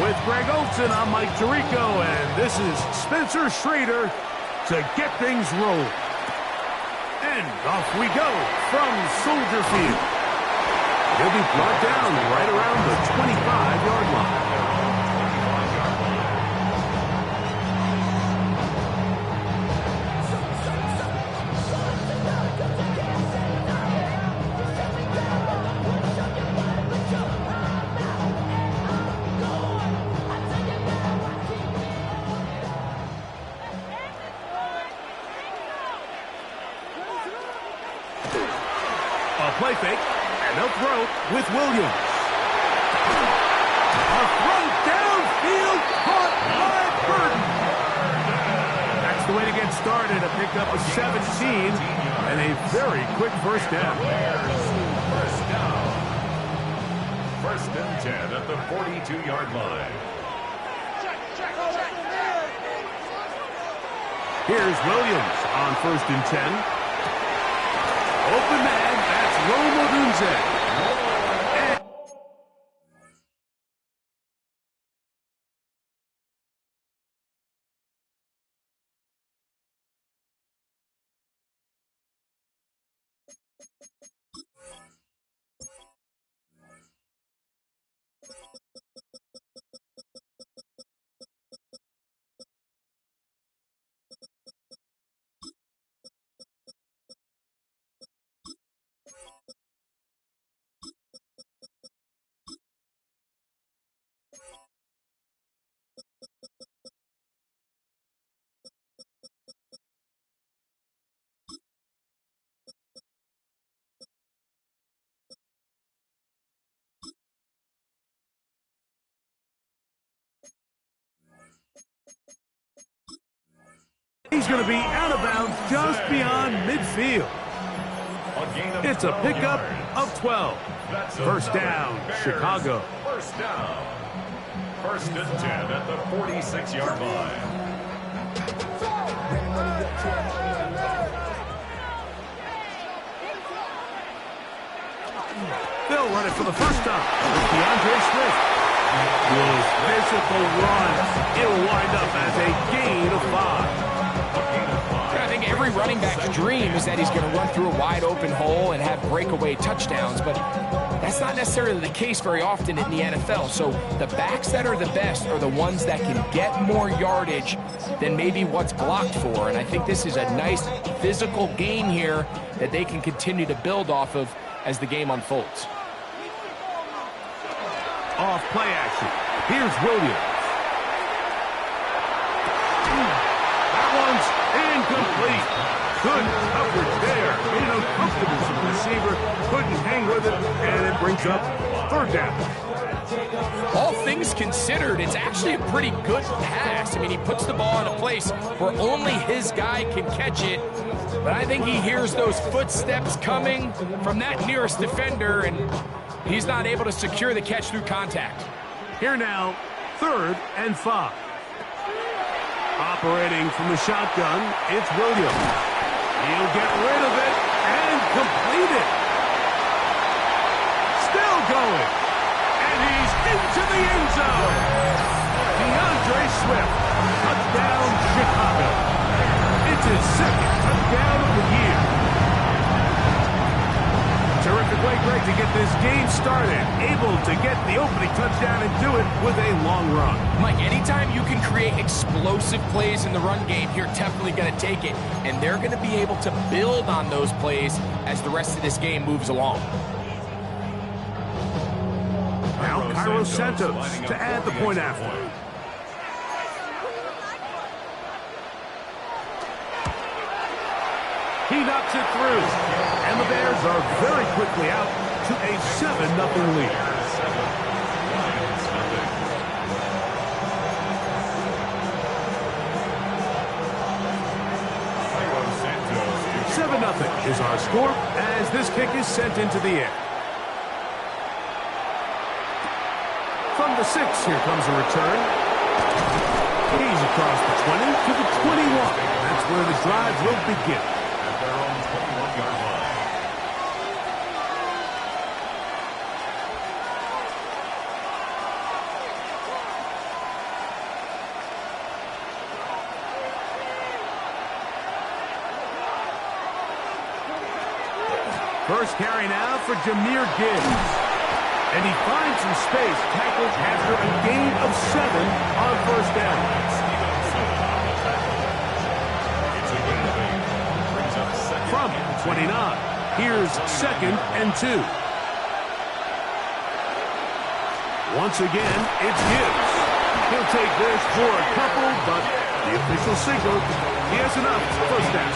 With Greg Olson, I'm Mike Tirico, and this is Spencer Schrader to get things rolling. And off we go from Soldier Field. He'll be brought down right around the 25-yard line. Play fake, and they'll throw with Williams. A throw downfield caught by Burton. That's the way to get started. A pickup of 17 and a very quick first down. First and 10 at the 42-yard line. Here's Williams on first and 10. Open man. Roma Dunze. He's going to be out of bounds just beyond midfield. It's a pickup of 12. First down, Chicago. First down. First and 10 at the 46-yard line. They'll run it for the first time with DeAndre Swift. With physical run, it'll wind up as a gain of 5. I think every running back's dream is that he's going to run through a wide open hole and have breakaway touchdowns, but that's not necessarily the case very often in the NFL. So the backs that are the best are the ones that can get more yardage than maybe what's blocked for, and I think this is a nice physical gain here that they can continue to build off of as the game unfolds. Off play action. Here's Williams. That one's incomplete. Good coverage there. Made it uncomfortable for the receiver. Couldn't hang with it, and it brings up third down. All things considered, it's actually a pretty good pass. I mean, he puts the ball in a place where only his guy can catch it. But I think he hears those footsteps coming from that nearest defender, and he's not able to secure the catch through contact. Here now, 3rd and 5. Operating from the shotgun, it's Williams. He'll get rid of it and complete it. Still going. And he's into the end zone. DeAndre Swift. Touchdown, Chicago. It's his 2nd touchdown of the year. Terrific way, Greg, to get this game started. Able to get the opening touchdown and do it with a long run. Mike, anytime you can create explosive plays in the run game, you're definitely going to take it. And they're going to be able to build on those plays as the rest of this game moves along. Now Cairo Santos to add the point after. He knocks it through. And the Bears are very quickly out to a 7-0 lead. Is our score as this kick is sent into the air. From the 6, here comes a return. He's across the 20 to the 21. That's where the drive will begin. At their own 21-yard line. First carry now for Jahmyr Gibbs. And he finds some space, tackled after a gain of 7 on first down. From 29, here's 2nd and 2. Once again, it's Gibbs. He'll take this for a couple, but the official signal, he has enough first down.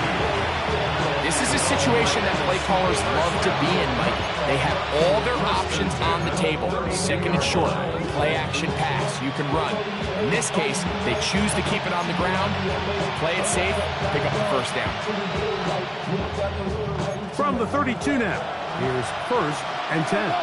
This is a situation that play callers love to be in, Mike. They have all their options on the table. 2nd and short, play action pass, you can run. In this case, they choose to keep it on the ground, play it safe, pick up the first down. From the 32 now, here's 1st and 10.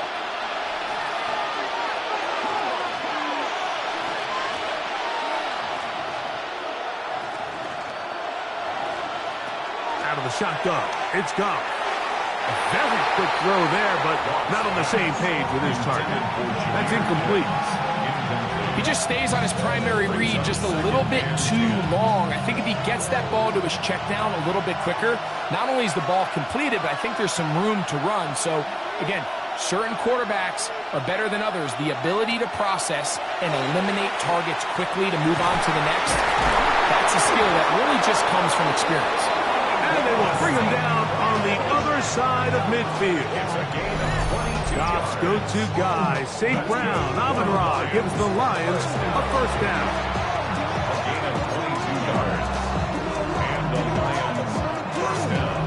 Out of the shotgun, it's Goff. A very quick throw there, but not on the same page with his target. That's incomplete. He just stays on his primary read just a little bit too long. I think if he gets that ball to his check down a little bit quicker, not only is the ball completed, but I think there's some room to run. So, again, certain quarterbacks are better than others. The ability to process and eliminate targets quickly to move on to the next, that's a skill that really just comes from experience. And they will bring him down on the other side of midfield. Goff's go-to guy, St. Brown, Amon-Ra gives the Lions a first down. A gain of 22 yards. And the Lions first down.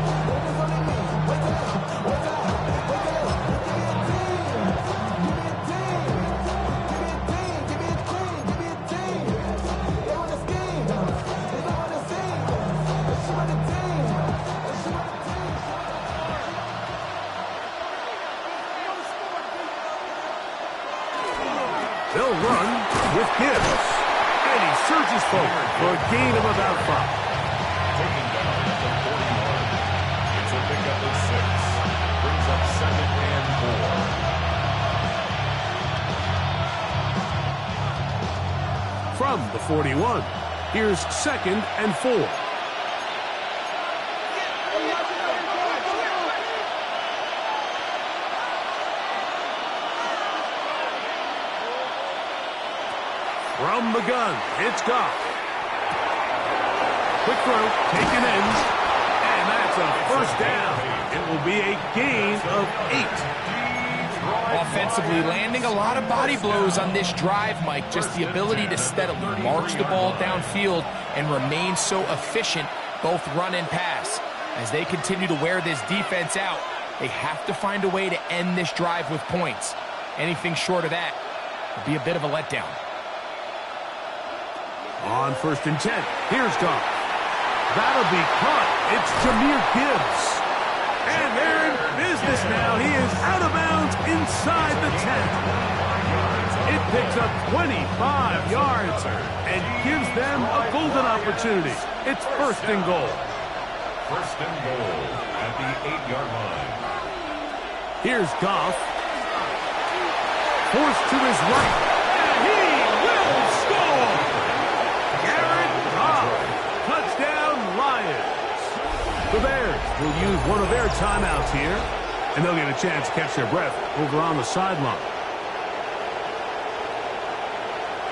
They'll run with Gibbs. And he surges forward for a gain of about 5. Taking down at the 41. It's a pickup of 6. Brings up 2nd and 4. From the 41, here's 2nd and 4. From the gun, it's Goff. Quick throw, taken in, and that's a first down. It will be a gain of 8. Offensively, landing a lot of body blows on this drive, Mike. Just the ability to steadily march the ball downfield and remain so efficient, both run and pass. As they continue to wear this defense out, they have to find a way to end this drive with points. Anything short of that would be a bit of a letdown. On 1st and 10, here's Goff. That'll be caught. It's Jahmyr Gibbs. And they're in business now. He is out of bounds inside the 10. It picks up 25 yards and gives them a golden opportunity. It's 1st and goal. 1st and goal at the 8-yard line. Here's Goff. Forced to his right. And he will score! Touchdown, Lions. The Bears will use one of their timeouts here, and they'll get a chance to catch their breath over on the sideline.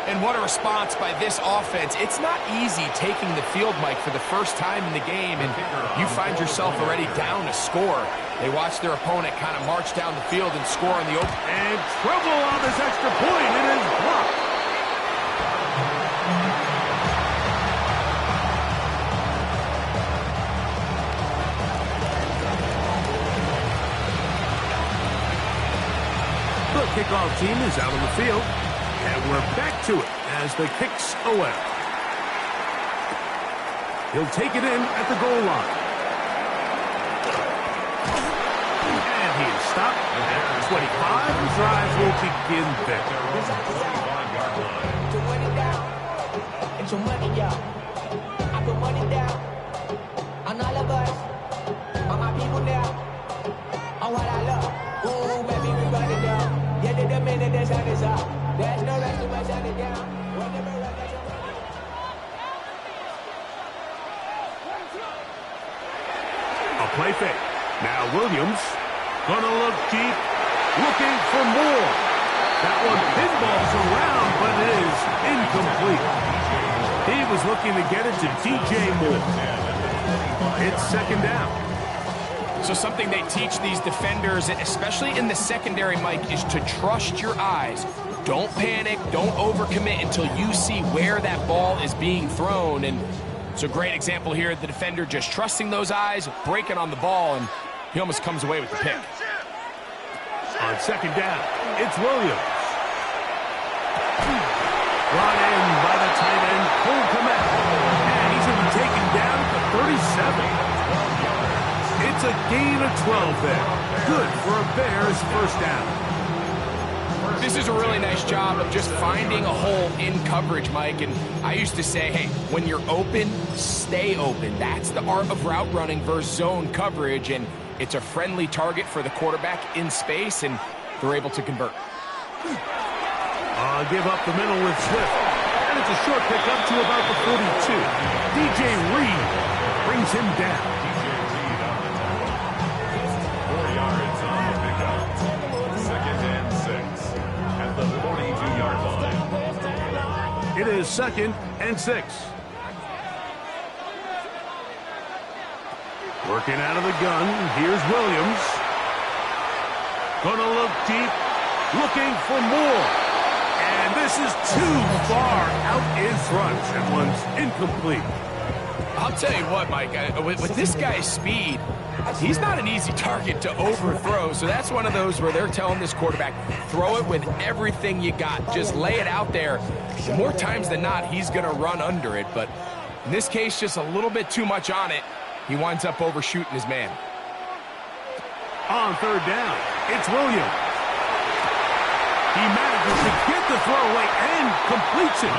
And what a response by this offense. It's not easy taking the field, Mike, for the first time in the game, and you find yourself already down to score. They watch their opponent kind of march down the field and score on the open. And trouble on this extra point. It is blocked. The kickoff team is out on the field, and we're back to it as the kick's away. He'll take it in at the goal line. And he is stopped at the 25. The drive will begin there. Put money down. Get your money up. I put money down on all of us, on my people now, on what I love. Ooh, baby, we run it down. Yeah, the minute the sun is up. There's no rest to my shut it down. Whatever run, that's your money. A play fake. Now Williams. Gonna look deep, looking for more. That one pinballs around, but it is incomplete. He was looking to get it to DJ Moore. It's second down. So something they teach these defenders, especially in the secondary, Mike, is to trust your eyes. Don't panic, don't overcommit until you see where that ball is being thrown. And it's a great example here, the defender just trusting those eyes, breaking on the ball, and he almost comes away with the pick. On second down, it's Williams. Brought in by the tight end, Cole Kmet. And he's going to be taken down at the 37. It's a gain of 12 there. Good for a Bears first down. This is a really nice job of just finding a hole in coverage, Mike. And I used to say, hey, when you're open, stay open. That's the art of route running versus zone coverage. And it's a friendly target for the quarterback in space, and they're able to convert. Give up the middle with Swift. And it's a short pick up to about the 42. DJ Reed brings him down. 4 yards on the pickup. Second and 6 at the 42-yard line. It is second and 6. Working out of the gun. Here's Williams. Gonna look deep. Looking for more. And this is too far out in front. That one's incomplete. I'll tell you what, Mike, with this guy's speed, he's not an easy target to overthrow. So that's one of those where they're telling this quarterback, throw it with everything you got. Just lay it out there. More times than not, he's going to run under it. But in this case, just a little bit too much on it. He winds up overshooting his man. On third down, it's Williams. He manages to get the throw away and completes it.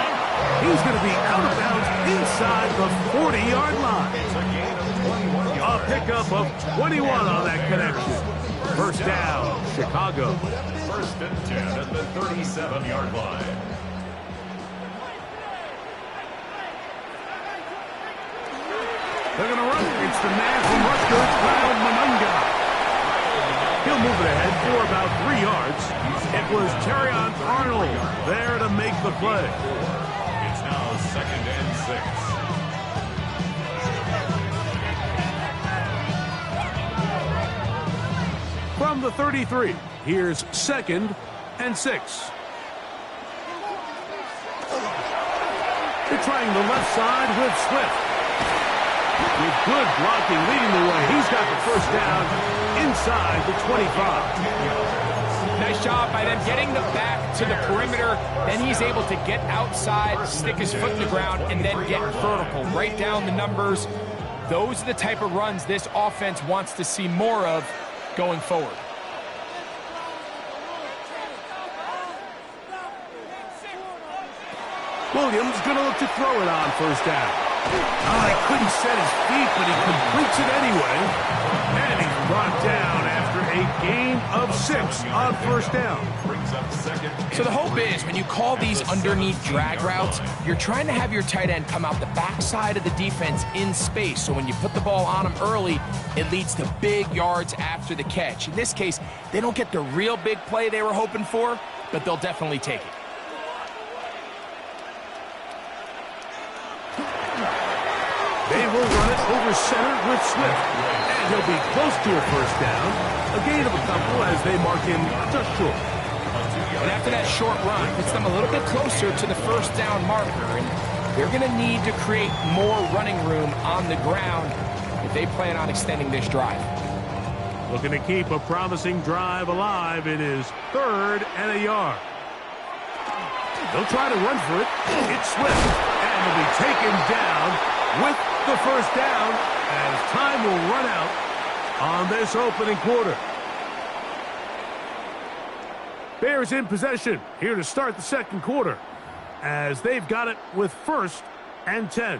He's going to be out of bounds inside the 40-yard line. A pickup of 21 on that connection. First down, Chicago. First and 10 at the 37-yard line. They're going to run. It's the man from Rutgers, Kyle Monunga. He'll move it ahead for about 3 yards. It was Terrion Arnold there to make the play. It's now second and 6. From the 33, here's second and 6. They're trying the left side with Swift. With good blocking leading the way, he's got the first down inside the 25. Nice job by them getting the back to the perimeter. Then he's able to get outside, stick his foot in the ground, and then get vertical. Right down the numbers. Those are the type of runs this offense wants to see more of going forward. Williams going to look to throw it on first down. He couldn't set his feet, but he completes it anyway. And he's brought down after a gain of 6 on first down. So the hope is when you call these underneath drag routes, you're trying to have your tight end come out the backside of the defense in space. So when you put the ball on him early, it leads to big yards after the catch. In this case, they don't get the real big play they were hoping for, but they'll definitely take it. They will run it over center with Swift. And he'll be close to a first down. A gain of a couple as they mark him just short. And after that short run, puts them a little bit closer to the first down marker. And they're going to need to create more running room on the ground if they plan on extending this drive. Looking to keep a promising drive alive. It is 3rd and a yard. They'll try to run for it. It's Swift. And he'll be taken down with the first down as time will run out on this opening quarter. Bears in possession here to start the second quarter as they've got it with 1st and 10.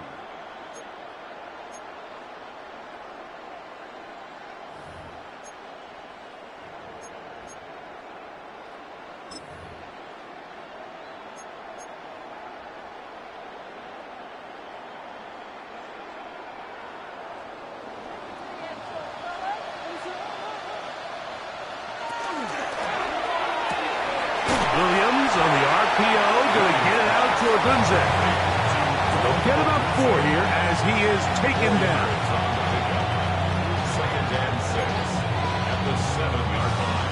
opens it. They'll get about 4 here as he is taken down. Second and 6 at the 7-yard line.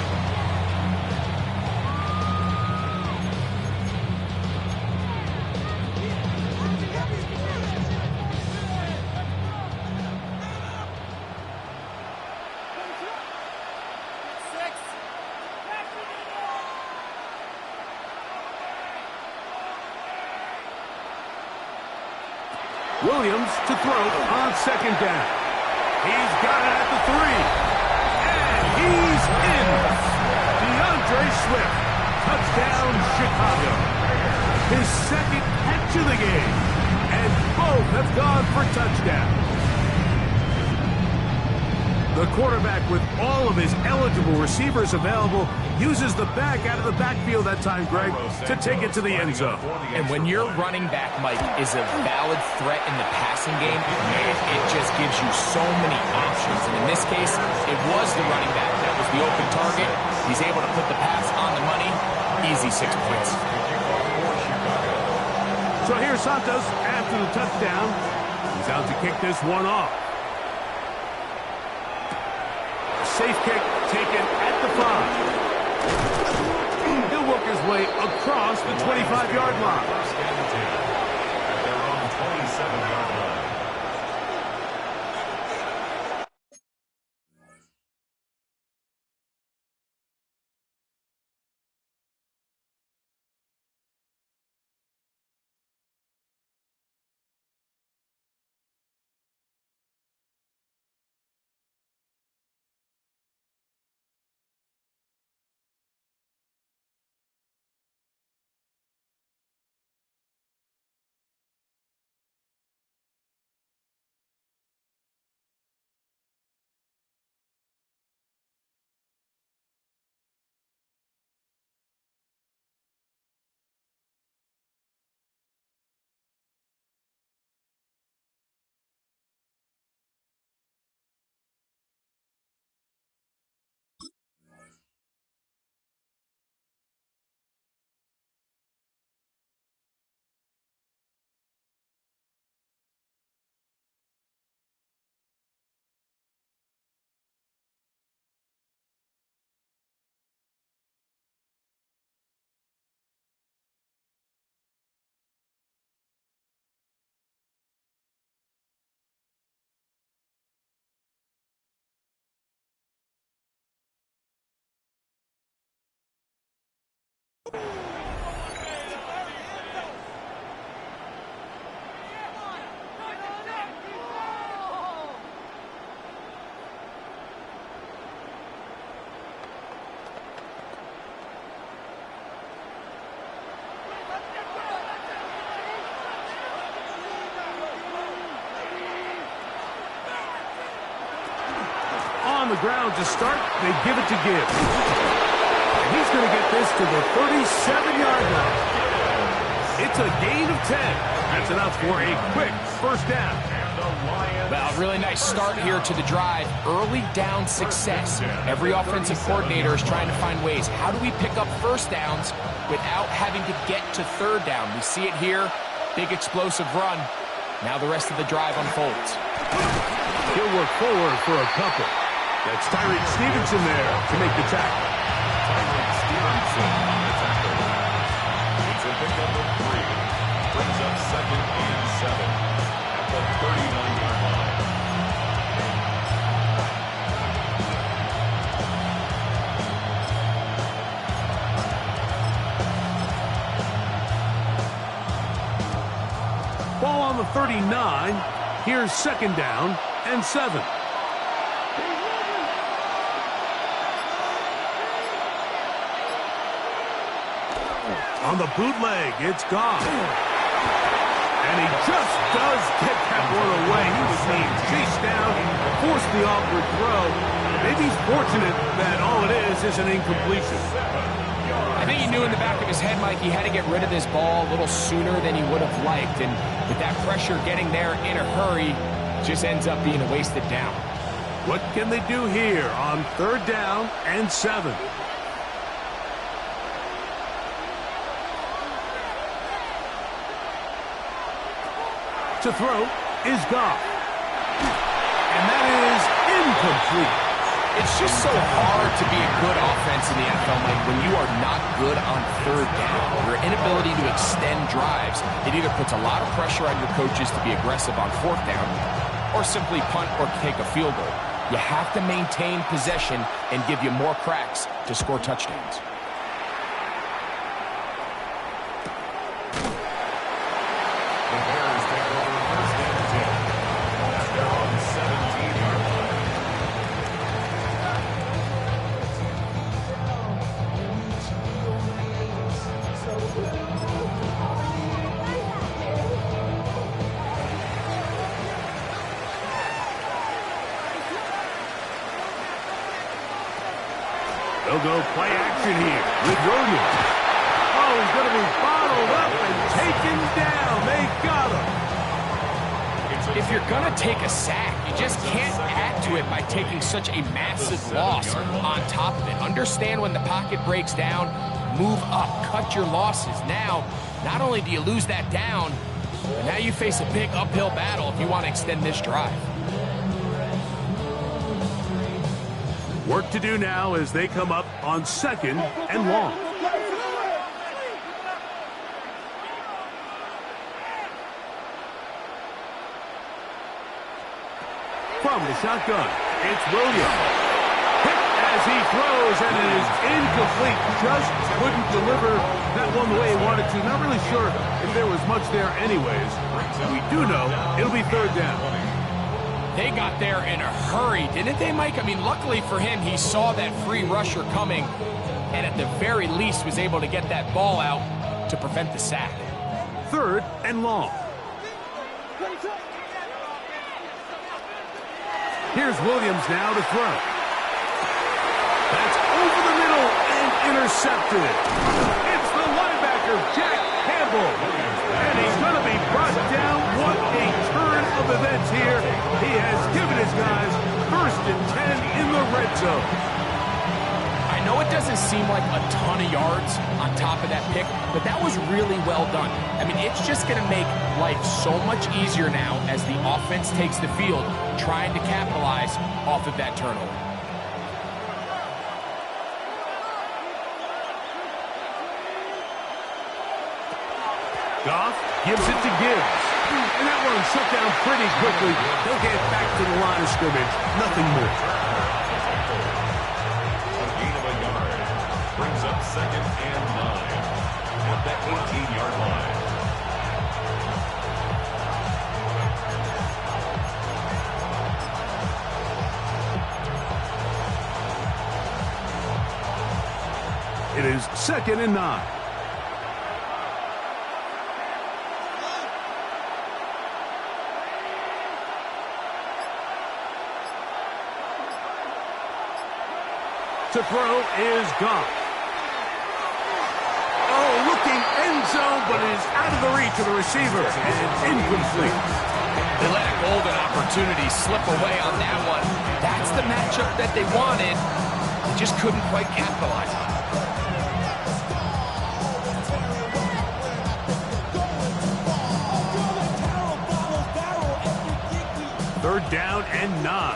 Williams to throw on second down. He's got it at the 3. And he's in. DeAndre Swift. Touchdown, Chicago. His second catch of the game. And both have gone for touchdowns. The quarterback, with all of his eligible receivers available, uses the back out of the backfield that time, Greg, to take it to the end zone. And when your running back, Mike, is a valid threat in the passing game, man, it just gives you so many options. And in this case, it was the running back that was the open target. He's able to put the pass on the money. Easy 6 points. So here's Santos after the touchdown. He's out to kick this one off. Safe kick taken at the 5. He'll work his way across the 25-yard line. First and 10 at their own 27-yard line. On the ground to start, they give it to Gibbs. And he's going to get this to the 37-yard line. It's a gain of 10. That's enough for a quick first down. Well, really nice start here to the drive. Early down success. Every offensive coordinator is trying to find ways. How do we pick up first downs without having to get to third down? We see it here. Big explosive run. Now the rest of the drive unfolds. He'll work forward for a couple. That's Tyreek Stevenson there to make the tackle. Tyreek Stevenson on the tackle. It's a pickup of 3. Brings up second and 7 at the 39-yard line. Ball on the 39. Here's second down and 7. On the bootleg, it's gone. And he just does get that one away. He was being chased down, forced the awkward throw. Maybe he's fortunate that all it is an incompletion. I think he knew in the back of his head, Mike, he had to get rid of this ball a little sooner than he would have liked. And with that pressure getting there in a hurry, just ends up being a wasted down. What can they do here on third down and 7? To throw is Goff. And that is incomplete. It's just so hard to be a good offense in the NFL, Mike, when you are not good on third down. Your inability to extend drives, it either puts a lot of pressure on your coaches to be aggressive on fourth down or simply punt or take a field goal. You have to maintain possession and give you more cracks to score touchdowns. The Bears take over first and 10 at their own 17-yard line. They'll go play action here with Williams. Oh, he's going to be bottled up and taken down. They got him. If you're going to take a sack, you just can't add to it by taking such a massive loss on top of it. Understand when the pocket breaks down, move up, cut your losses. Now, not only do you lose that down, but now you face a big uphill battle if you want to extend this drive. Work to do now as they come up on 2nd and long. From the shotgun, it's Williams. Hit as he throws, and it is incomplete. Just couldn't deliver that one the way he wanted to. Not really sure if there was much there anyways. We do know it'll be 3rd down. They got there in a hurry, didn't they, Mike? I mean, luckily for him, he saw that free rusher coming and at the very least was able to get that ball out to prevent the sack. 3rd and long. Here's Williams now to throw. That's over the middle and intercepted. It's the linebacker, Jack Campbell. And he's going to be brought down. What a turn of events here. He has given his guys 1st and 10 in the red zone. I know it doesn't seem like a ton of yards on top of that pick, but that was really well done. I mean, it's just going to make life so much easier now as the offense takes the field, trying to capitalize off of that turnover. Goff gives it to Gibbs. And that one shut down pretty quickly. They'll get back to the line of scrimmage. Nothing more. A gain of a yard brings up 2nd and 9 at the 18-yard line. It is 2nd and 9. To throw is Goff. Oh, looking end zone, but it is out of the reach of the receiver, and incomplete. They let a golden opportunity slip away on that one. That's the matchup that they wanted. They just couldn't quite capitalize on it. 3rd down and 9.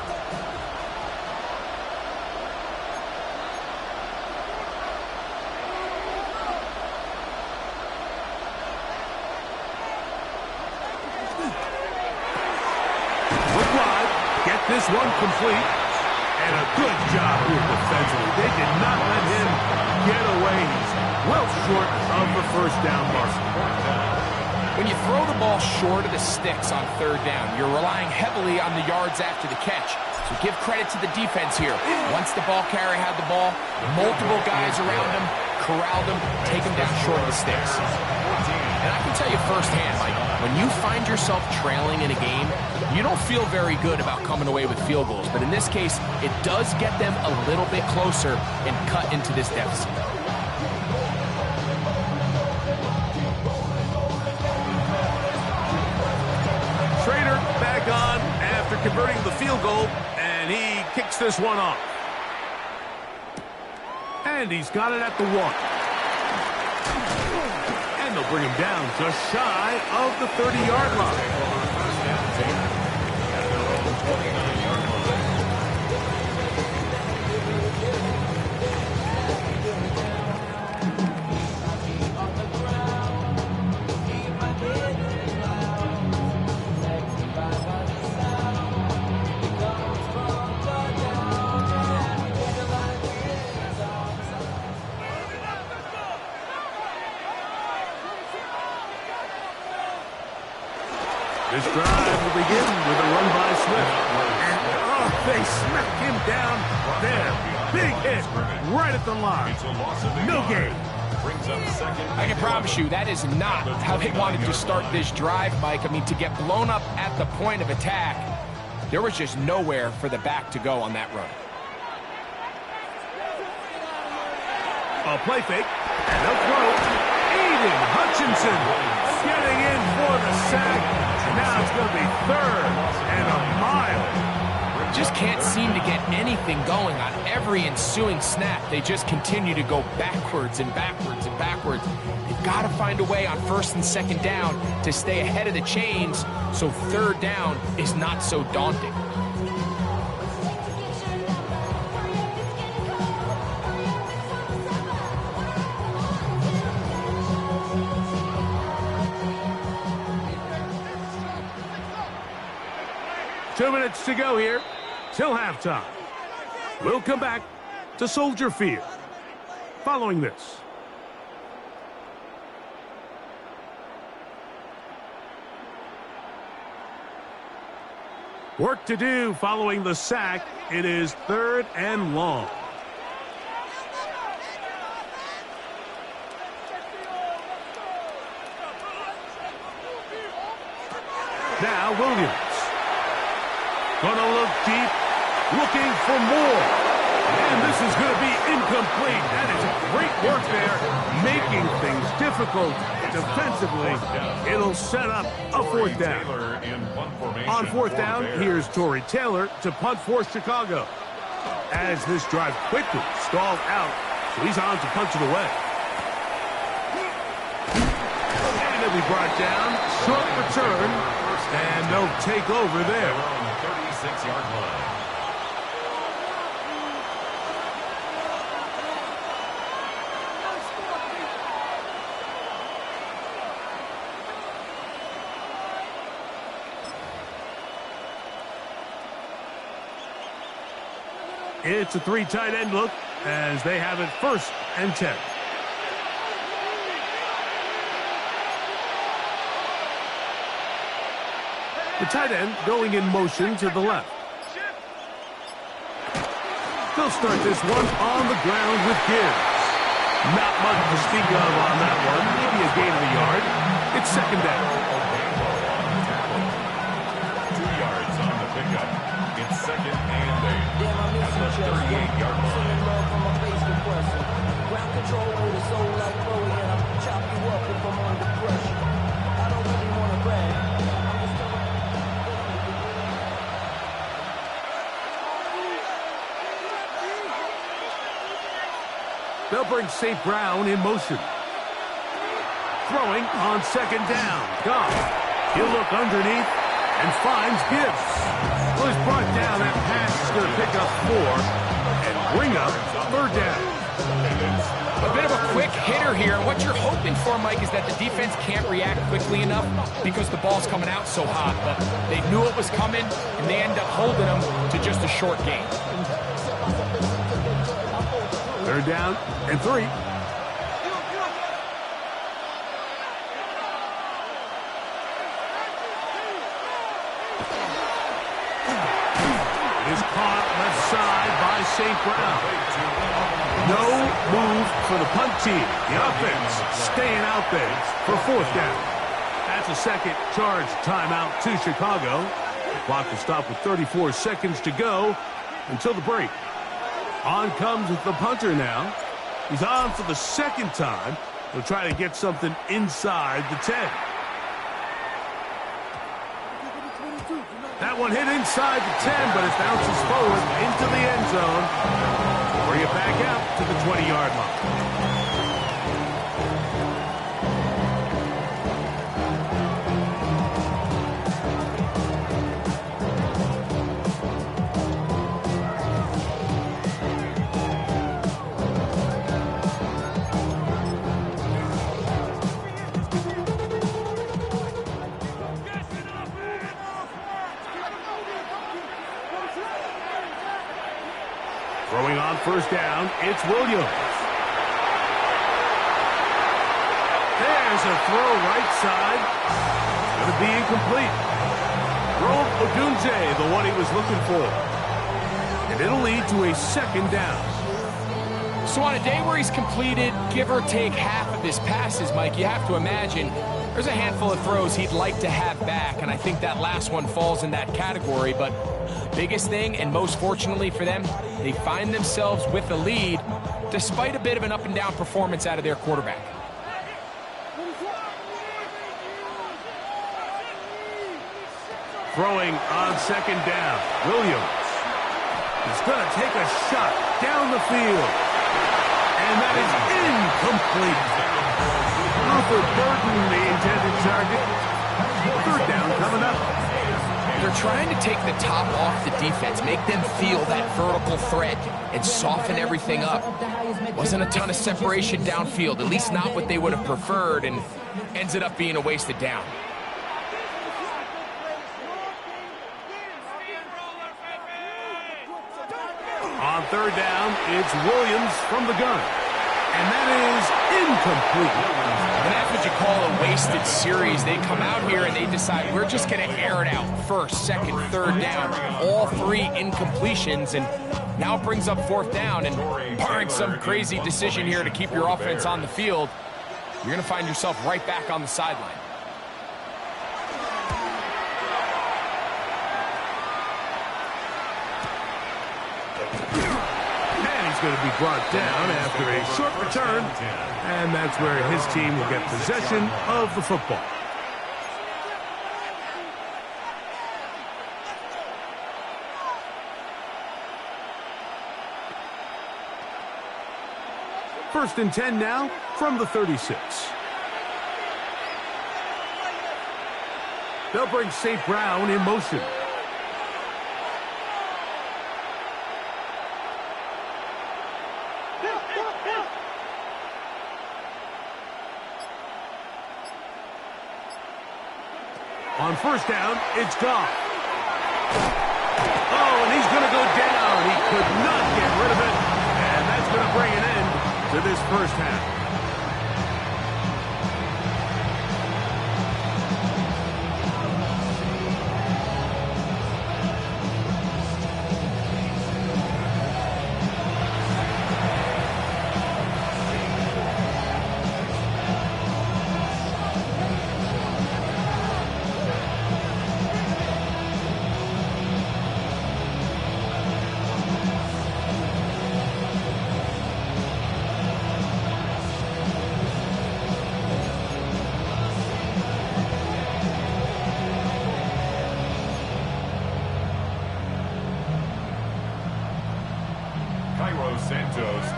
This one complete, and a good job here defensively. They did not let him get away. He's well short of the 1st down mark. When you throw the ball short of the sticks on 3rd down, you're relying heavily on the yards after the catch. So give credit to the defense here. Once the ball carrier had the ball, multiple guys around him, corralled him, take him down short of the sticks. And I can tell you firsthand, Mike, when you find yourself trailing in a game, you don't feel very good about coming away with field goals. But in this case, it does get them a little bit closer and cut into this deficit. Schrader back on after converting the field goal, and he kicks this one off. And he's got it at the 1. And And they'll bring him down just shy of the 30-yard line. First down there at their own 29-yard line. This drive will begin with a run by Swift. And, they smack him down there. Big hit right at the line. No gain. Brings up second. I can promise you that is not how they wanted to start this drive, Mike. I mean, to get blown up at the point of attack, there was just nowhere for the back to go on that run. A play fake, and they'll throw. Aiden Hutchinson getting in for the sack. And now it's going to be 3rd and a mile. Just can't seem to get anything going on every ensuing snap. They just continue to go backwards and backwards and backwards. They've got to find a way on 1st and 2nd down to stay ahead of the chains so 3rd down is not so daunting. Two minutes to go here till halftime. We'll come back to Soldier Field following this. Work to do following the sack. It is 3rd and long. Now Williams. Gonna look deep, looking for more. And this is going to be incomplete. That is great work there, making things difficult defensively. It'll set up a 4th down. On 4th down, here's Torrey Taylor to punt for Chicago. As this drive quickly stalled out, so he's on to punch it away. And it'll be brought down, short return, and they'll take over there. 36-yard line. It's a 3 tight end look as they have it 1st and 10. The tight end going in motion to the left. They'll start this one on the ground with Gibbs. Not much to speak of on that one. Maybe a gain of a yard. It's 2nd down. 2 yards on the pickup. It's 2nd and 8 at the 38-yard line. Ground control with a soul like Bowie, and I'll chop you up if I'm under pressure. I don't really want to brag. They'll bring St. Brown in motion. Throwing on 2nd down. Goff. He'll look underneath and finds Gibbs. Well, he's brought down. That pass is going to pick up 4 and bring up 3rd down. A bit of a quick hitter here. What you're hoping for, Mike, is that the defense can't react quickly enough because the ball's coming out so hot. But they knew it was coming, and they end up holding them to just a short gain. 3rd down and 3. It is caught left side by St. Brown. No move for the punt team. The offense staying out there for 4th down. That's a 2nd charge timeout to Chicago. Clock will stop with 34 seconds to go until the break. On comes the punter now. He's on for the 2nd time. He'll try to get something inside the 10. That one hit inside the 10, but it bounces forward into the end zone. Bring it back out to the 20-yard line. Throwing on first down, it's Williams. There's a throw right side. It's going to be incomplete. Rome Odunze, the one he was looking for. And it'll lead to a second down. So on a day where he's completed, give or take half of his passes, Mike, you have to imagine there's a handful of throws he'd like to have back, and I think that last one falls in that category. But biggest thing, and most fortunately for them, they find themselves with the lead despite a bit of an up-and-down performance out of their quarterback. Throwing on second down, Williams. He's going to take a shot down the field. And that is incomplete. Luther Burton, the intended target. Third down coming up. They're trying to take the top off the defense, make them feel that vertical threat, and soften everything up. Wasn't a ton of separation downfield, at least not what they would have preferred, and ends it up being a wasted down. On third down, it's Williams from the gun. And that is incomplete. And that's what you call a wasted series. They come out here and they decide, we're just going to air it out. First, second, third down. All three incompletions. And now it brings up fourth down. And barring some crazy decision here to keep your offense on the field, you're going to find yourself right back on the sideline. Going to be brought down after a short return, and that's where his team will get possession of the football. First and 10 now from the 36. They'll bring St. Brown in motion. On first down, it's Goff. Oh, and he's going to go down. He could not get rid of it. And that's going to bring an end to this first half.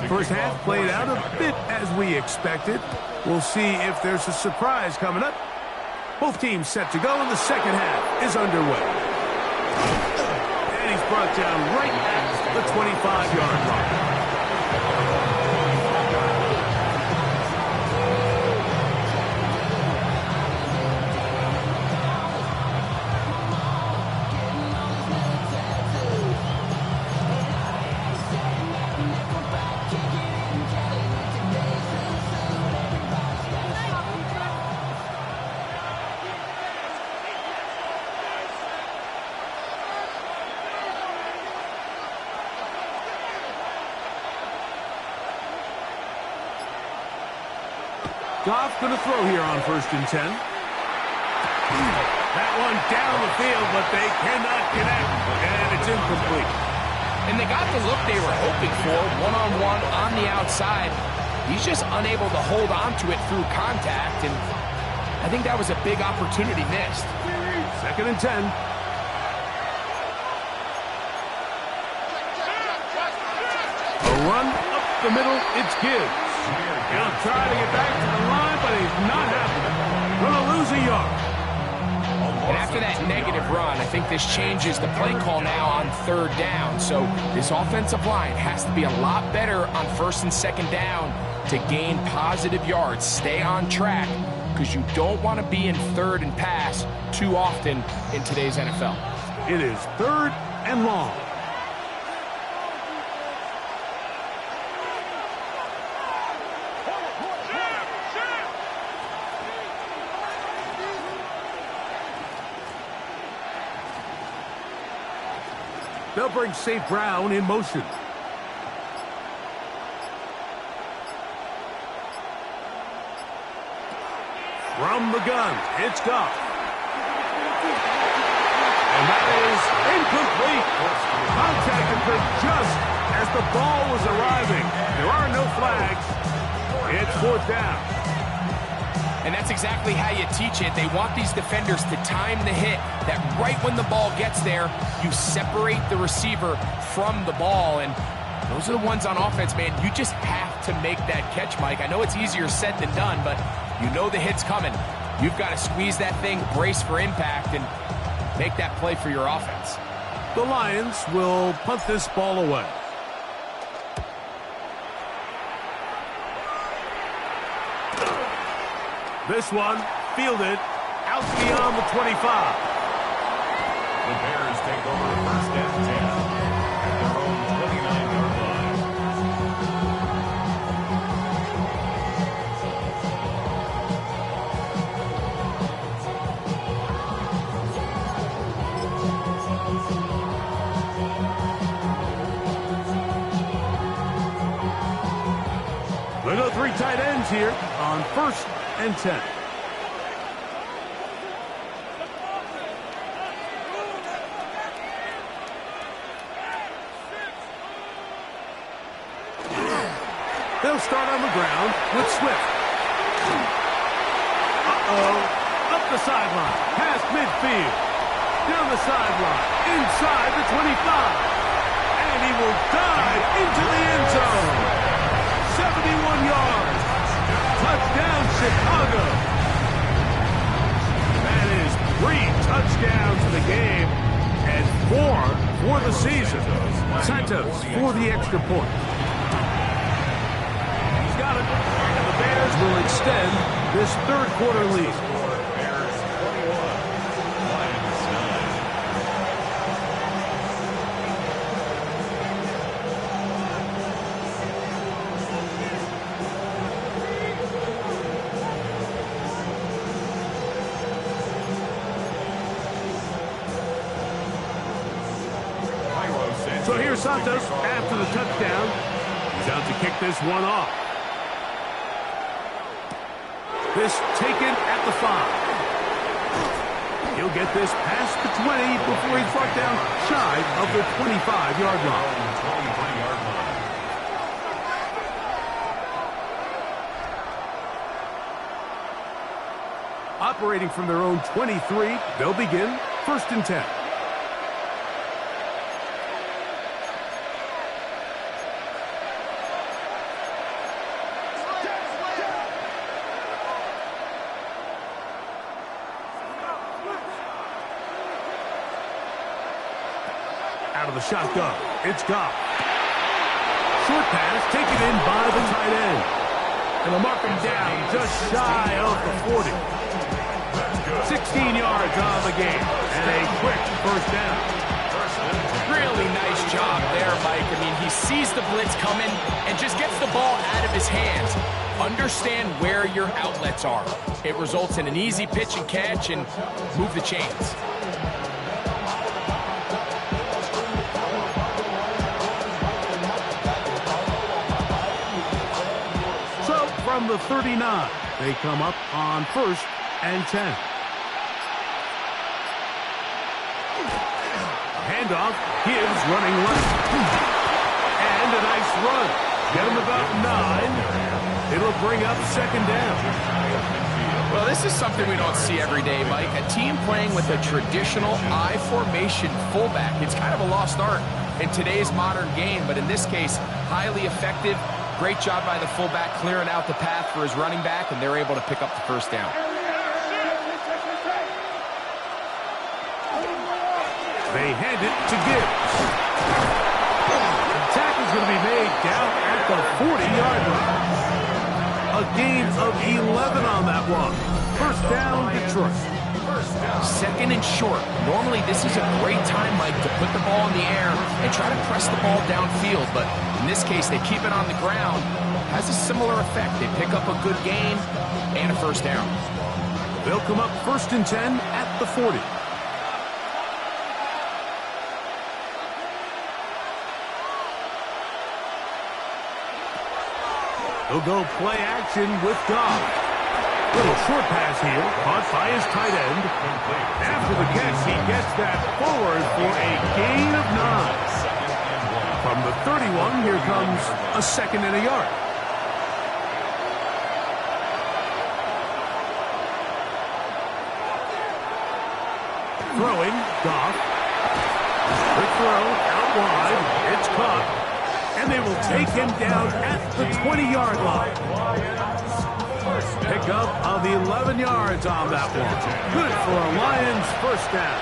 First half played out a bit as we expected. We'll see if there's a surprise coming up. Both teams set to go, and the second half is underway. And he's brought down right at the 25-yard line. Goff going to throw here on first and 10. That one down the field, but they cannot connect, and it's incomplete. And they got the look they were hoping for, one-on-one on the outside. He's just unable to hold on to it through contact, and I think that was a big opportunity missed. Second and 10. A run up the middle, it's Gibbs. He'll try to get back to the line, but he's not happening. Gonna lose a yard. And after that negative run, I think this changes the play call now on third down. So this offensive line has to be a lot better on first and second down to gain positive yards. Stay on track, because you don't want to be in third and pass too often in today's NFL. It is third and long. They'll bring St. Brown in motion. From the gun, it's Goff. And that is incomplete. Contact occurred just as the ball was arriving. There are no flags. It's 4th down. And that's exactly how you teach it. They want these defenders to time the hit, that right when the ball gets there, you separate the receiver from the ball. And those are the ones on offense, man. You just have to make that catch, Mike. I know it's easier said than done, but you know the hit's coming. You've got to squeeze that thing, brace for impact, and make that play for your offense. The Lions will punt this ball away. This one fielded out beyond the 25. The Bears take over 1st and 10 at their own 29-yard line. They go 3 tight ends here on 1st and 10. They'll start on the ground with Swift. Up the sideline, past midfield, down the sideline, inside the 25. And he will dive into the end zone. 71 yards. Touchdown, Chicago. That is 3 touchdowns in the game and 4 for the season. Santos for the extra point. He's got it. And the Bears will extend this 3rd quarter lead. Bears 21, Lions 9. So here's Santos after the touchdown. He's out to kick this one off. This taken at the 5. He'll get this past the 20 before he's brought down shy of the 25-yard line. 23-yard line. Operating from their own 23, they'll begin 1st and 10. Out of the shotgun, it's Goff. Short pass taken in by the tight end. And they'll mark him down just shy of the 40. 16 yards on the game, and a quick 1st down. Really nice job there, Mike. I mean, he sees the blitz coming and just gets the ball out of his hands. Understand where your outlets are. It results in an easy pitch and catch and move the chains. From the 39, they come up on 1st and 10. Handoff, Gibbs running left. And a nice run. Get him about 9. It'll bring up 2nd down. Well, this is something we don't see every day, Mike. A team playing with a traditional I formation fullback. It's kind of a lost art in today's modern game, but in this case, highly effective. Great job by the fullback clearing out the path for his running back, and they're able to pick up the 1st down. They hand it to Gibbs. The tackle's going to be made down at the 40-yard line. A gain of 11 on that one. 1st down, Detroit. 2nd and short. Normally, this is a great time, Mike, to put the ball in the air and try to press the ball downfield. But in this case, they keep it on the ground. Has a similar effect. They pick up a good gain and a 1st down. They'll come up 1st and 10 at the 40. He'll go play action with Goff. Little short pass here, caught by his tight end. After the catch, he gets that forward for a gain of 9. From the 31, here comes a 2nd and a yard. Throwing, Goff. Quick throw, out wide. It's caught. And they will take him down at the 20-yard line. Pickup of 11 yards on that one. Good for a Lions first down.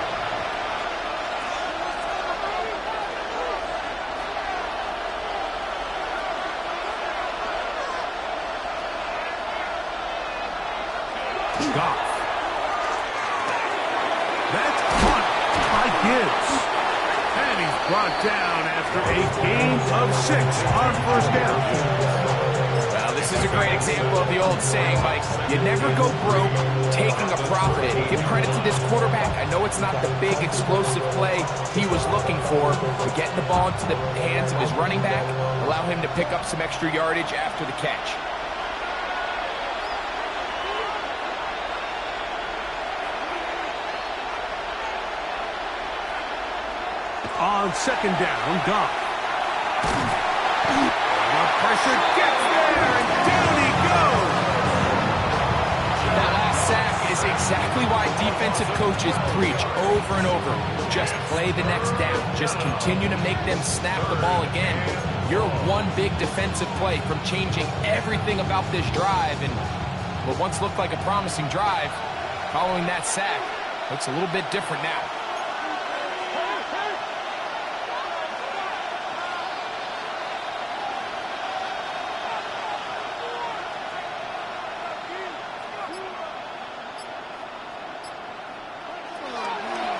Goff. That's caught by Gibbs. And he's brought down after a gain of 6 on first down. Well, this is a great example of the old saying, Mike. You never go broke taking a profit. Give credit to this quarterback. I know it's not the big explosive play he was looking for, but getting the ball into the hands of his running back, allow him to pick up some extra yardage after the catch. On 2nd down, Goff. The pressure gets there, and down he goes. That last sack is exactly why defensive coaches preach over and over. Just play the next down. Just continue to make them snap the ball again. You're one big defensive play from changing everything about this drive, and what once looked like a promising drive, following that sack, looks a little bit different now.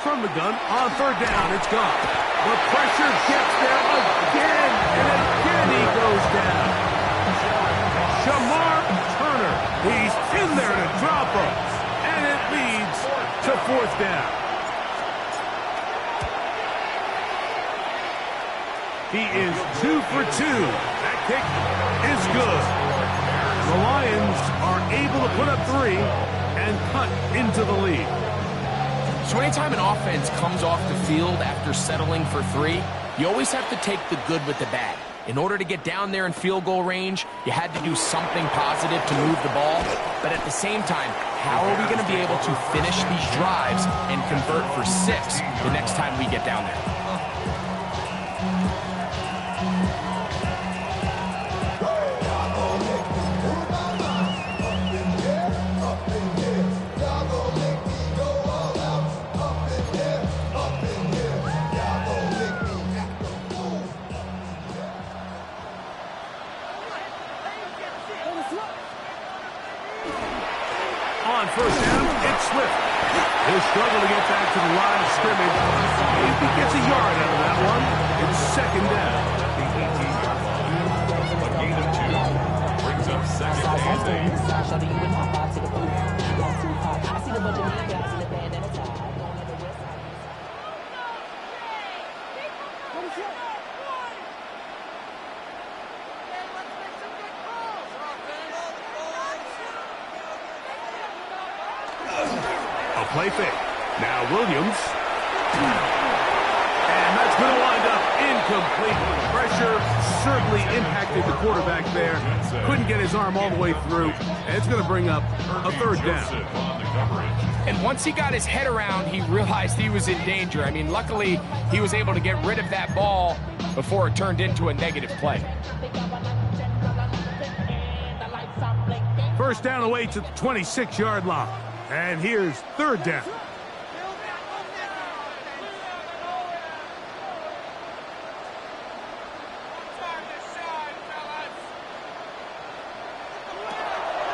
From the gun, on 3rd down, it's gone. The pressure gets there again, and again he goes down. Shamar Turner, he's in there to drop him, and it leads to 4th down. He is 2 for 2. That kick is good. The Lions are able to put up 3 and cut into the lead. So anytime an offense comes off the field after settling for 3, you always have to take the good with the bad. In order to get down there in field goal range, you had to do something positive to move the ball. But at the same time, how are we going to be able to finish these drives and convert for 6 the next time we get down there? On 1st down, it's Swift. He'll struggle to get back to the line of scrimmage. If he gets a yard out of that one, it's 2nd down. A gain of 2 brings up 2nd and 8. A play fake. Now Williams. And that's going to wind up incomplete. Pressure certainly impacted the quarterback there. Couldn't get his arm all the way through. And it's going to bring up a 3rd down. And once he got his head around, he realized he was in danger. I mean, luckily, he was able to get rid of that ball before it turned into a negative play. 1st down away to the 26-yard line. And here's 3rd down.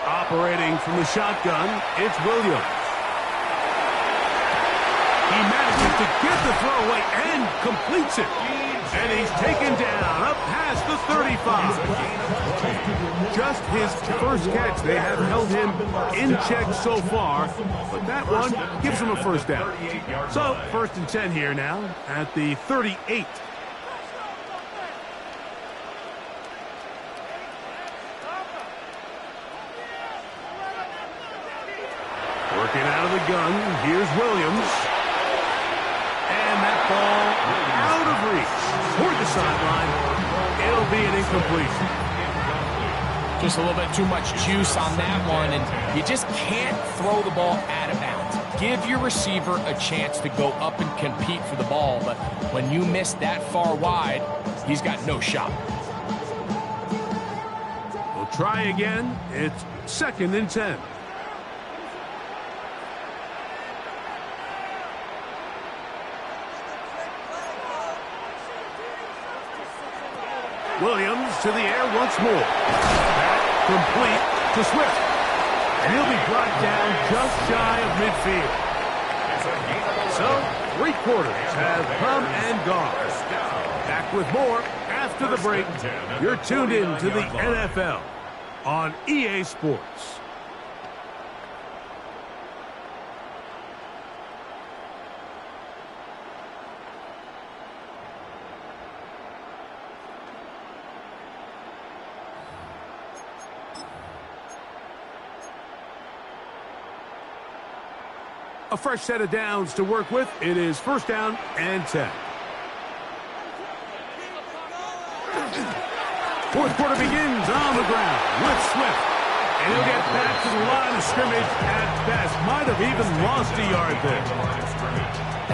Operating from the shotgun, it's Williams. He manages to get the throw away and completes it. And he's taken down up past the 35. Just his first catch. They have held him in check so far, but that one gives him a 1st down. So 1st and 10 here now at the 38. begun. Here's Williams. And that ball out of reach toward the sideline. It'll be an incompletion. Just a little bit too much juice on that one, and you just can't throw the ball out of bounds. Give your receiver a chance to go up and compete for the ball, but when you miss that far wide, he's got no shot. We'll try again. It's 2nd and 10. Williams to the air once more. Back complete to Swift. And he'll be brought down just shy of midfield. So, 3 quarters have come and gone. Back with more after the break. You're tuned in to the NFL on EA Sports. A fresh set of downs to work with. It is 1st down and 10. 4th quarter begins on the ground with Swift. And he'll get back to the line of scrimmage at best. Might have even lost a yard there.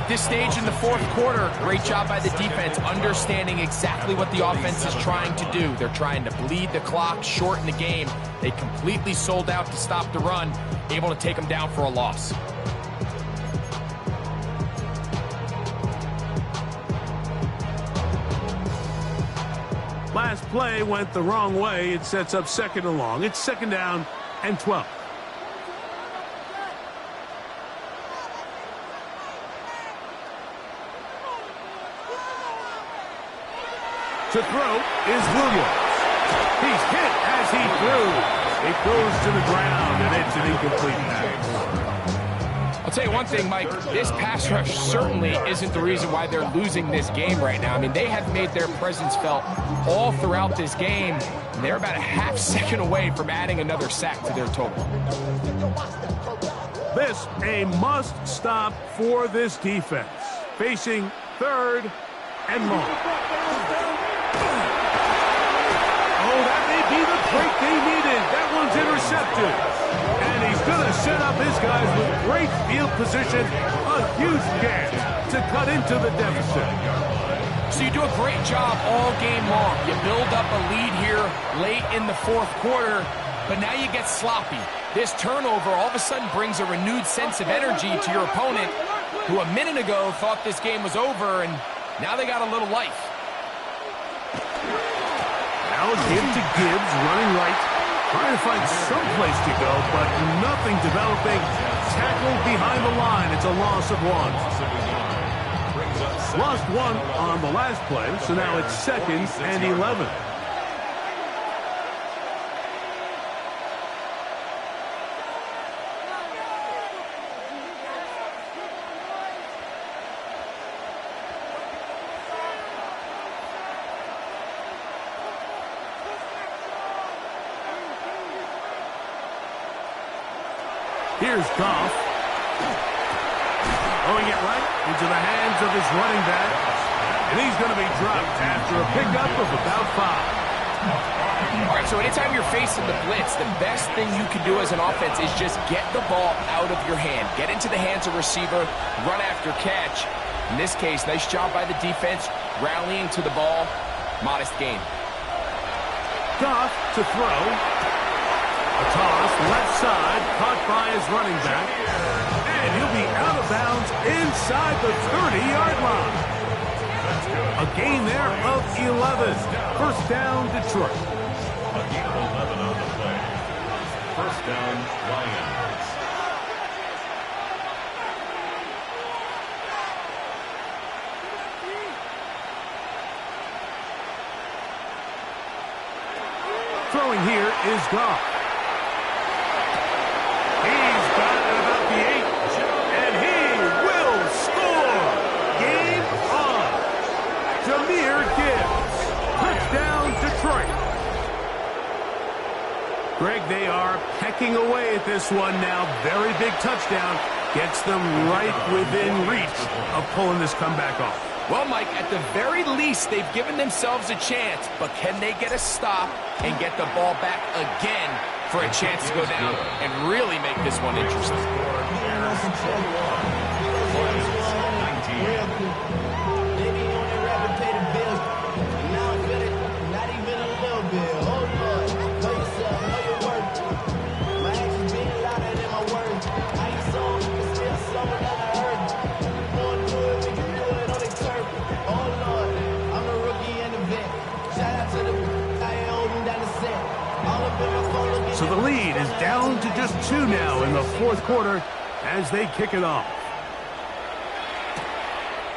At this stage in the 4th quarter, great job by the defense understanding exactly what the offense is trying to do. They're trying to bleed the clock, shorten the game. They completely sold out to stop the run, able to take them down for a loss. Last play went the wrong way. It sets up 2nd and long. It's 2nd down and 12. To throw is Williams. He's hit as he threw. It goes to the ground, and it's an incomplete pass. I'll tell you one thing, Mike, this pass rush certainly isn't the reason why they're losing this game right now. I mean, they have made their presence felt all throughout this game, and they're about a half second away from adding another sack to their total. This a must stop for this defense. Facing 3rd and long. Oh, that may be the break they needed. That one's intercepted. And he's going to set up his guys with great field position. A huge chance to cut into the deficit. So you do a great job all game long. You build up a lead here late in the 4th quarter, but now you get sloppy. This turnover all of a sudden brings a renewed sense of energy to your opponent, who a minute ago thought this game was over, and now they got a little life. Now give to Gibbs, running right. Trying to find some place to go, but nothing developing. Tackled behind the line. It's a loss of 1. Lost 1 on the last play, so now it's 2nd and 11. Here's Goff. Throwing it right into the hands of his running back. And he's going to be dropped after a pickup of about 5. All right, so anytime you're facing the blitz, the best thing you can do as an offense is just get the ball out of your hand. Get into the hands of receiver, run after catch. In this case, nice job by the defense, rallying to the ball. Modest gain. Goff to throw. A toss, left side, caught by his running back. And he'll be out of bounds inside the 30-yard line. A gain there of 11. 1st down, Detroit. A gain of 11 on the play. 1st down, Lions. Throwing here is Goff. He's got it about the 8, and he will score. Game on. Jahmyr Gibbs. Touchdown, Detroit. Greg, they are pecking away at this one now. Very big touchdown. Gets them right within reach of pulling this comeback off. Well, Mike, at the very least, they've given themselves a chance, but can they get a stop and get the ball back again for a chance to go down and really make this one interesting? So the lead is down to just 2 now in the fourth quarter as they kick it off.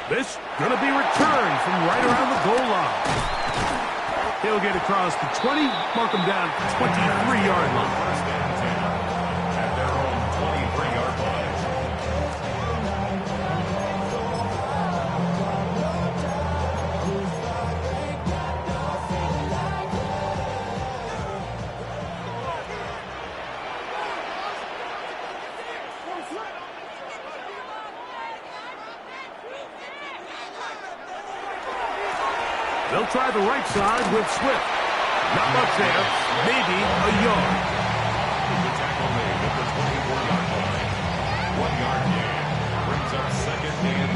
This going to be returned from right around the goal line. He'll get across the 20, mark him down 23-yard line. First and 10 at their own 23-yard line. They'll try the right side with Swift. Not much there, maybe a yard. The tackle made at the 24-yard line. 1-yard gain brings up second and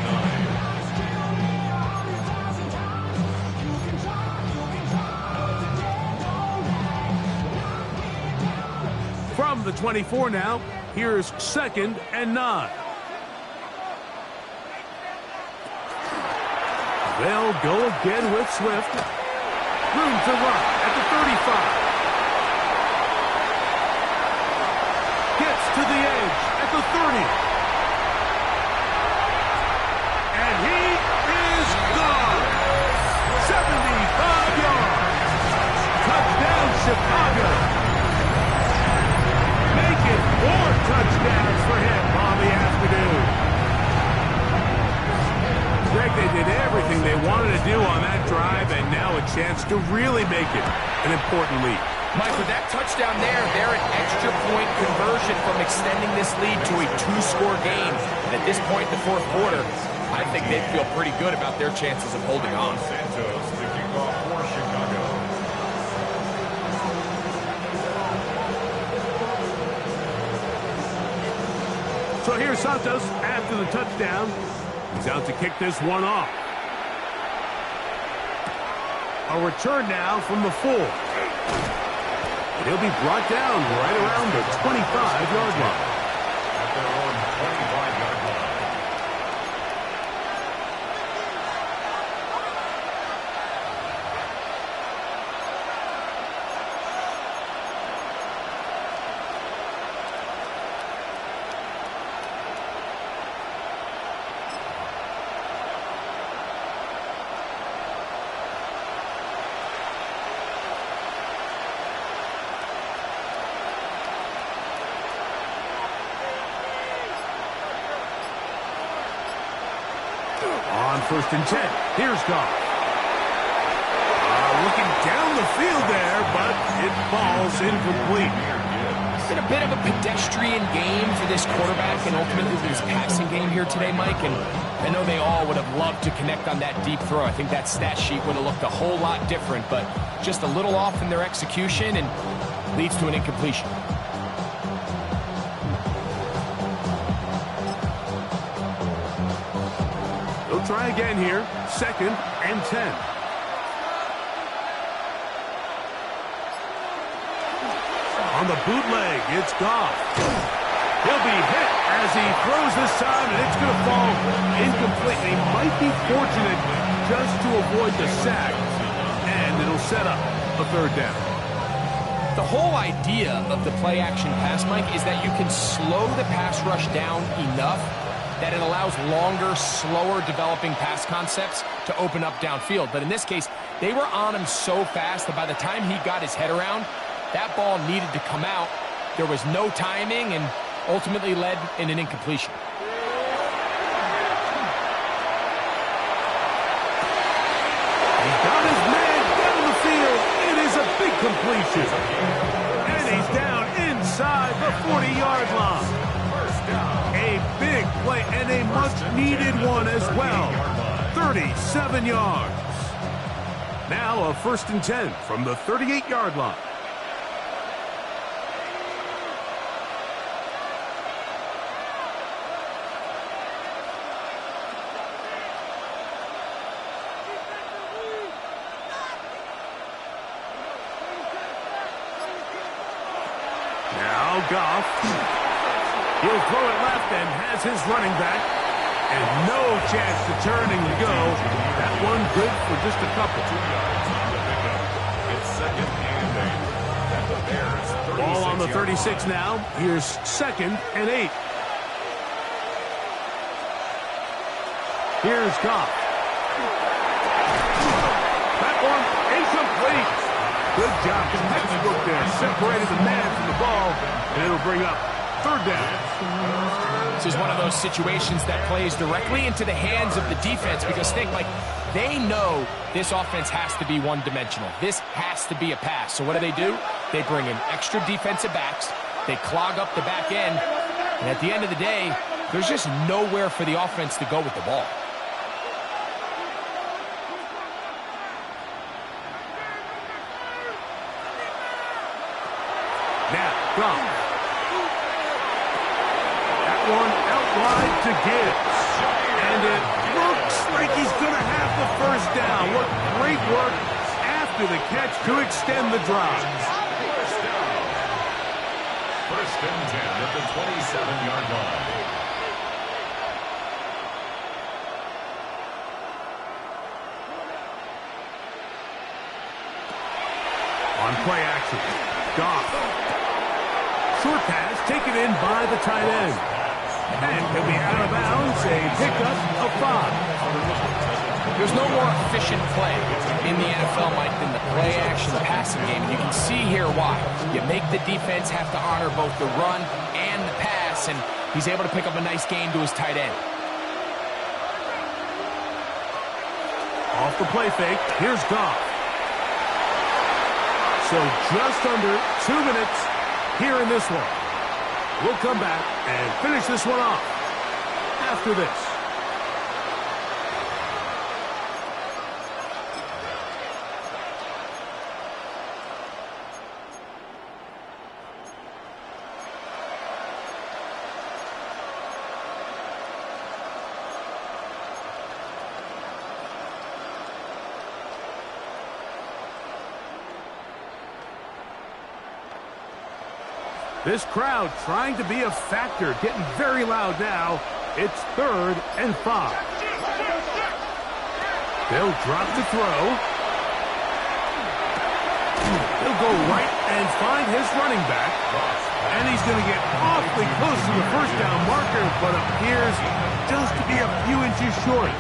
9. From the 24 now, here's second and 9. They'll go again with Swift. Room to run at the 35. Gets to the edge at the 30. And he is gone. 75 yards. Touchdown, Chicago. Make it 4 touchdowns for him on the afternoon. Greg, they did everything they wanted to do on that drive, and now a chance to really make it an important lead. Mike, with that touchdown there, they're an extra point conversion from extending this lead to a 2-score game. And at this point in the fourth quarter, I think they'd feel pretty good about their chances of holding on. Santos to kick off for Chicago. So here's Santos after the touchdown. He's out to kick this one off. A return now from the 4. He'll be brought down right around the 25-yard line. At their own 25-yard line. On 1st and 10, here's Goff. Looking down the field there, but it falls incomplete. It's been a bit of a pedestrian game for this quarterback and ultimately this passing game here today, Mike. And I know they all would have loved to connect on that deep throw. I think that stat sheet would have looked a whole lot different, but just a little off in their execution and leads to an incompletion. They'll try again here. 2nd and 10. On the bootleg, it's Goff. He'll be hit as he throws this time, and it's going to fall incomplete. He might be fortunate just to avoid the sack, and it'll set up a 3rd down. The whole idea of the play-action pass, Mike, is that you can slow the pass rush down enough that it allows longer, slower developing pass concepts to open up downfield. But in this case, they were on him so fast that by the time he got his head around, that ball needed to come out. There was no timing and ultimately led in an incompletion. He's got his man down the field. It is a big completion. And he's down inside the 40-yard line. A big play, and a much-needed one as well. 37 yards. Now a 1st and 10 from the 38-yard line. Now Goff. He'll throw it left and has his running back. And no chance to turn and go. That one good for just a couple. 2 yards on the pickup. It's 2nd and 8. And the Bears 36 Ball on the 36 yards. now. Here's 2nd and 8. Here's Goff. That one incomplete. Good job. Textbook there. Separated the man from the ball. And it'll bring up 3rd down. This is one of those situations that plays directly into the hands of the defense because they know this offense has to be one-dimensional. This has to be a pass. So what do? They bring in extra defensive backs. They clog up the back end. And at the end of the day, there's just nowhere for the offense to go with the ball. Now, Goff. That one out wide to Gibbs. And it looks like he's going to have the 1st down. What great work after the catch to extend the drive. 1st and 10 at the 27-yard line. On play action, Goff. Short pass taken in by the tight end. And he'll be out of bounds, a pickup of 5. There's no more efficient play in the NFL, Mike, than the play-action passing game. And you can see here why. You make the defense have to honor both the run and the pass, and he's able to pick up a nice gain to his tight end. Off the play fake, here's Goff. So just under 2 minutes here in this one. We'll come back and finish this one off after this. This crowd trying to be a factor, getting very loud now. It's 3rd and 5. They'll drop the throw. He'll go right and find his running back. And he's going to get awfully close to the 1st down marker, but appears just to be a few inches short.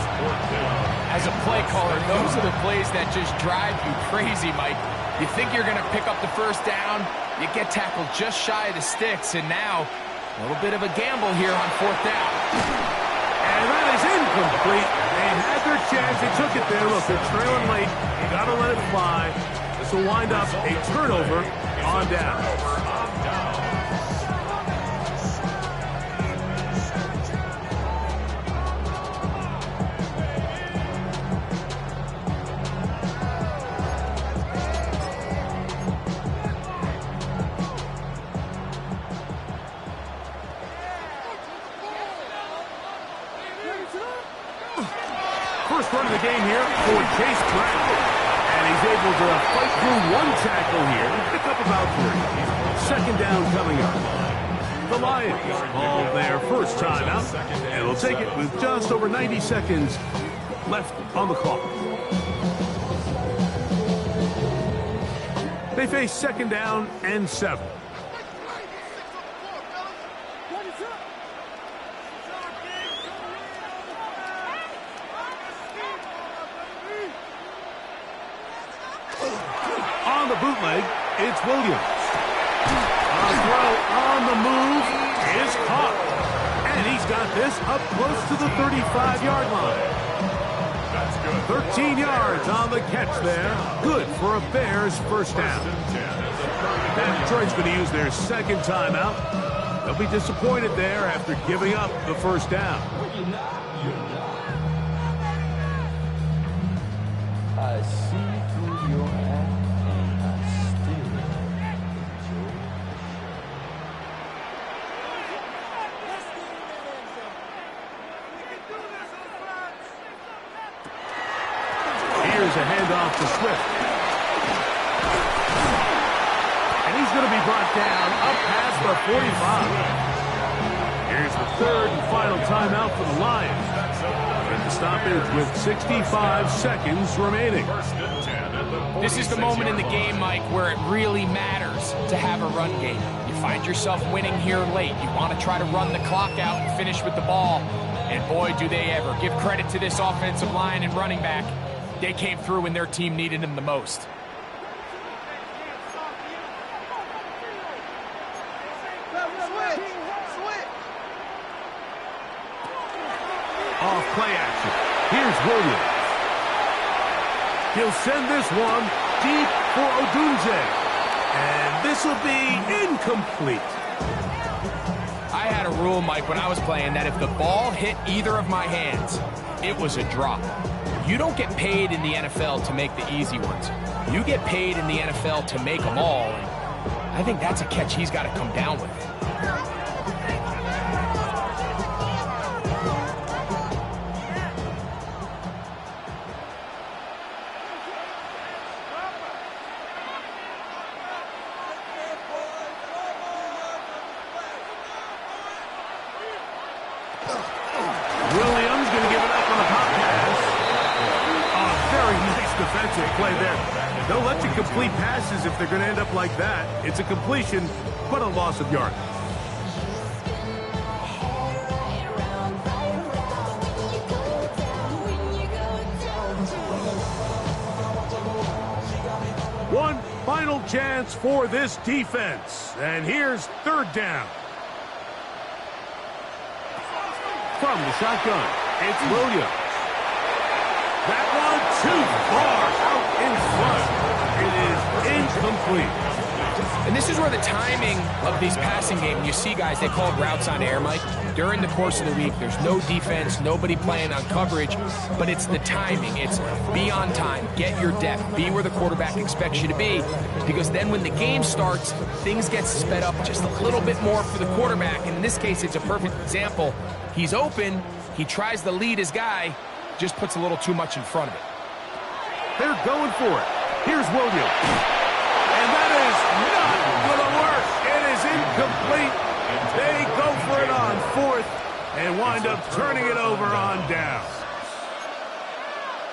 As a play caller, those are the plays that just drive you crazy, Mike. You think you're going to pick up the 1st down, you get tackled just shy of the sticks, and now a little bit of a gamble here on 4th down. And that is incomplete. They had their chance. They took it there. Look, they're trailing late. You got to let it fly. This will wind up a turnover on down. First run of the game here for Chase Brown. And he's able to fight through 1 tackle here and pick up about 3. 2nd down coming up. The Lions call their first time out, and will take it with just over 90 seconds left on the clock. They face 2nd down and 7. On the bootleg, it's Williams. A throw on the move is caught. And he's got this up close to the 35-yard line. That's good. 13 yards on the catch there. Good for a Bears 1st down. And Detroit's going to use their 2nd timeout. They'll be disappointed there after giving up the first down. I see through your act and I still enjoy. Here's a handoff to Swift. And he's going to be brought down up past the 45. Here's the third and final timeout for the Lions. At the stoppage with 65 seconds remaining. This is the moment in the game, Mike, where it really matters to have a run game. You find yourself winning here late. You want to try to run the clock out and finish with the ball. And boy, do they ever. Give credit to this offensive line and running back. They came through when their team needed them the most. Off play action. Here's Williams. He'll send this one deep for Odunze. And this will be incomplete. I had a rule, Mike, when I was playing that if the ball hit either of my hands, it was a drop. You don't get paid in the NFL to make the easy ones. You get paid in the NFL to make them all. And I think that's a catch he's got to come down with. Williams going to give it up on a pop pass. Oh, very nice defensive play there. They'll let you complete passes if they're going to end up like that. It's a completion, but a loss of yardage. One final chance for this defense. And here's third down. From the shotgun, it's Williams. That one too far out in front. It is incomplete. And this is where the timing of these passing games, you see guys, they call it routes on air, Mike. During the course of the week, there's no defense, nobody playing on coverage, but it's the timing. It's be on time, get your depth, be where the quarterback expects you to be, because then when the game starts, things get sped up just a little bit more for the quarterback. And in this case, it's a perfect example. He's open, he tries to lead his guy, just puts a little too much in front of it. They're going for it. Here's Williams. And that is not going to work. It is incomplete. They go for it on fourth and wind up turning it over on down.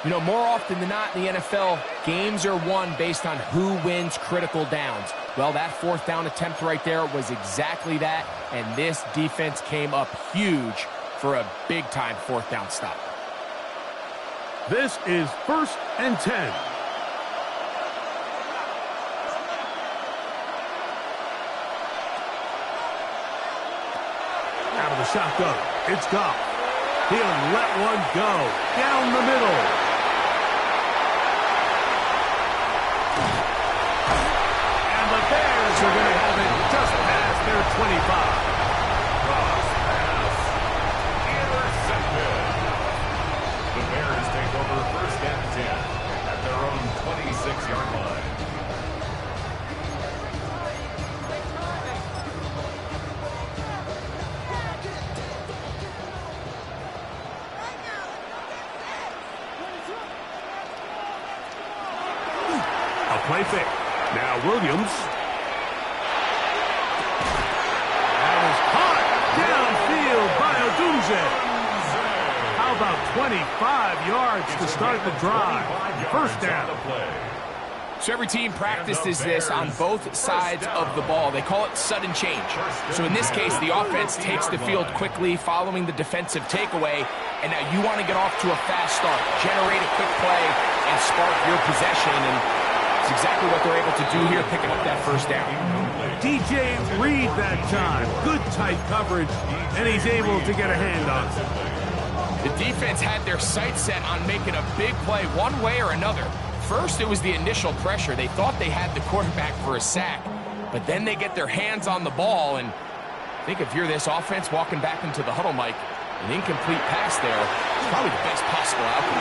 You know, more often than not in the NFL, games are won based on who wins critical downs. Well, that fourth down attempt right there was exactly that, and this defense came up huge for a big-time fourth down stop. This is 1st and 10. Out of the shotgun, it's Goff. He'll let one go down the middle. And the Bears are going to have it just past their 25. Cross pass. Intercepted. The Bears take over 1st and 10 at their own 26-yard line. Play fake. Now Williams. That is caught downfield by Odunze. How about 25 yards to start the drive? First down. So every team practices this on both sides of the ball. They call it sudden change. So in this case, the offense takes the field quickly following the defensive takeaway, and now you want to get off to a fast start, generate a quick play, and spark your possession, and it's exactly what they're able to do here, picking up that first down. DJ Reed that time. Good tight coverage, and he's able to get a hand on it. The defense had their sights set on making a big play one way or another. First, it was the initial pressure. They thought they had the quarterback for a sack, but then they get their hands on the ball, and I think if you're this offense walking back into the huddle, Mike, an incomplete pass there is probably the best possible outcome.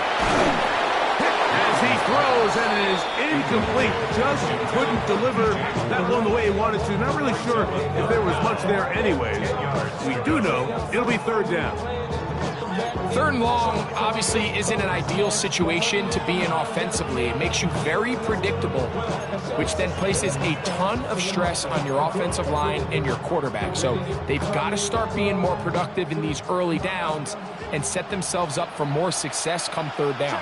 As he throws, and it is incomplete. Just couldn't deliver that one the way he wanted to. Not really sure if there was much there anyways. We do know it'll be third down. Third and long obviously isn't an ideal situation to be in offensively. It makes you very predictable, which then places a ton of stress on your offensive line and your quarterback. So they've got to start being more productive in these early downs and set themselves up for more success come third down.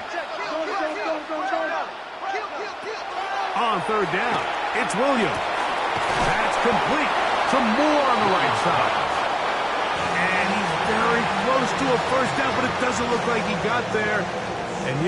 On third down, it's Williams. That's complete to Moore on the right side. And he's very close to a first down, but it doesn't look like he got there. And yet